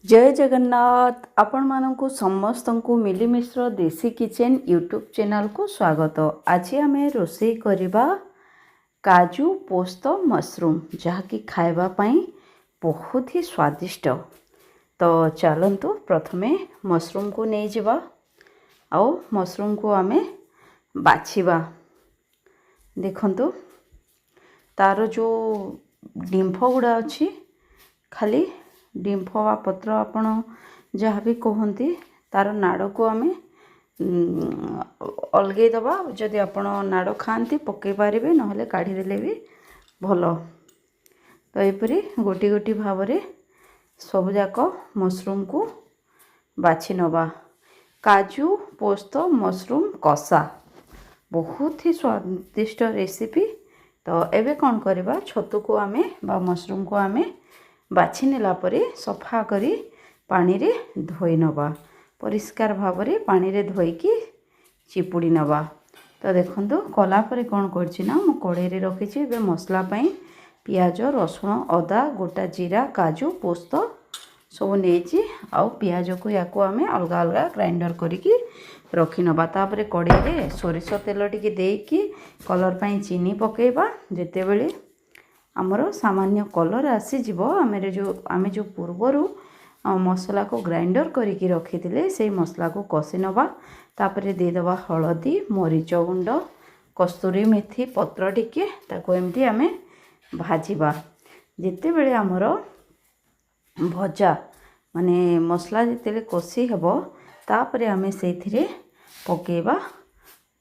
जय जगन्नाथ आपण मानकु समस्त को मिलीमिश्र देसी किचन यूट्यूब चैनल को स्वागत। आज आम रोषे करवा काजू पोस्त मशरूम जहाँकि खावाई बहुत ही स्वादिष्ट। तो चलतु प्रथमे मशरूम को नहीं जावा आओ मशरूम को आम बाछिबा। देखंतु तार जो डिंफ गुड़ा अच्छी खाली डिंफ वा पत्र आपण जहाँ भी कहते तार नाड़ को आम अलगै दबा। जदि आपण नाड़ खाती पकई पारे ना काढ़ीदेले भी भल। तो यहपरी गोटी गोटी भाव में सबुजाक मशरूम को बाछि नवा। काजू पोस्त मशरूम कषा बहुत ही स्वादिष्ट रेसिपी। तो एबे कौन करवा छतु को आमे बा मशरूम को आमे बाछि नेला परे सफा करी पानी रे धोई नवा। परिष्कार भाव में पानी रे धोईकी चिपुड़ी नवा। तो देखंतु कला परे कौन करछि ना मु कढ़ई रे रखिछि। बे मसला पई पियाज रसुण अदा गोटा जीरा काजू पोस्त सब नेछि। आउ पियाज को याको आमे अलगा अलगा ग्राइंडर करिकी रखी नवा। तापरे कढ़ई रे सोरिष तेल टिके देकी कलर पई चीनी पकेबा। जेते बेले आमर सामान्य कलर आसीजिव आमे जो पूर्वरु मसला को ग्राइंडर करिकी रखिथिले से मसला को कषि नवा। तापरे दे दवा हळदी मरीच गुंड कस्तूरी मेथी पत्र टिके ताको एमती आमे भाजिबा। जेते बेले आमर भजा माने मसला जेते कषि हेबो तापरे आमे सेथिरे पकेबा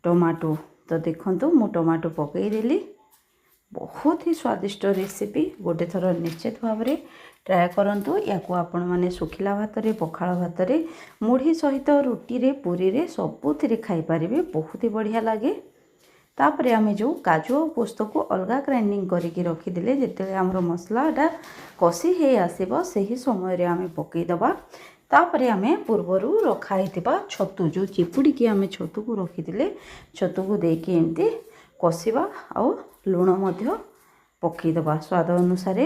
टमाटो। तो देखंतु मु टमाटो पकई देली। बहुत ही स्वादिष्ट रेसिपी गोटे थर निश्चित भाव में ट्राए करंतु। याको आपण माने सुखिला भात रे पखाळ भात रे मुढ़ी सहित रुटी रे पूरी रे सबुथिरे खाई पारिबे। बहुत ही बढ़िया लगे। तापरे आमे जो काजू और पोस्त को अलगा ग्राइंडिंग करिकी रखिदेले जेते हमर मसलाटा कषि हे आसीबो सही समय रे आमे पकई दबा। तापरे आमे पूर्वरु रखा हितिबा छतु जो चिपुड़ी की आमे छतु को रखिदेले छतु को देकी एमती कषिबा। आउ लुण मध्य पकईदबा स्वाद अनुसार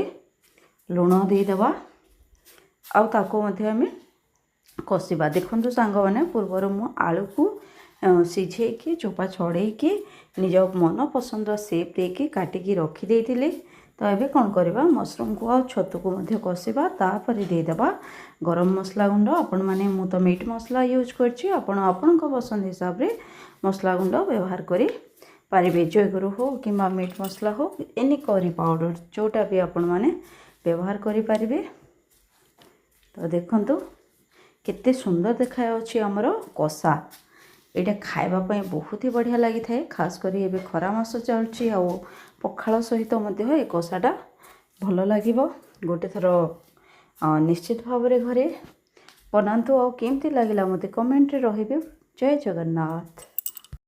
लुण देदबा। आउ ताको मध्य आमे कषिबा। देखंतु सांग माने पूर्वर मु आलू को सिझेकी चोपा छड़ेकी निज मन पसंद शेप देकी काटिकी रखी देइथिले। तो एबे कौन करवा मशरूम को आ छतु को मध्य कषिबा। तापर देदबा गरम मसला गुंड। आपण माने मु तो मीट मसला यूज करछि। आपण आपनक पसंद हिसाब रे मसला गुंड व्यवहार करी पारिबे। जयगुरु हो कि मीट मसला हो एनी करी पाउडर जोटा भी आपण माने व्यवहार करि पारिबे। तो देखंतु केते सुंदर देखा अछि हमर कषा। एटा खाइबा पई बहुत ही बढ़िया लागि थाए। खास करी एबे खरा मास चलछि आ पखाळ सहित मध्य ए कषाटा भल लागिबो। गोटे थर निश्चित भाव में घरे बनातु। आ केमती लागिला मते कमेंट रे रहिबे। जय जगन्नाथ।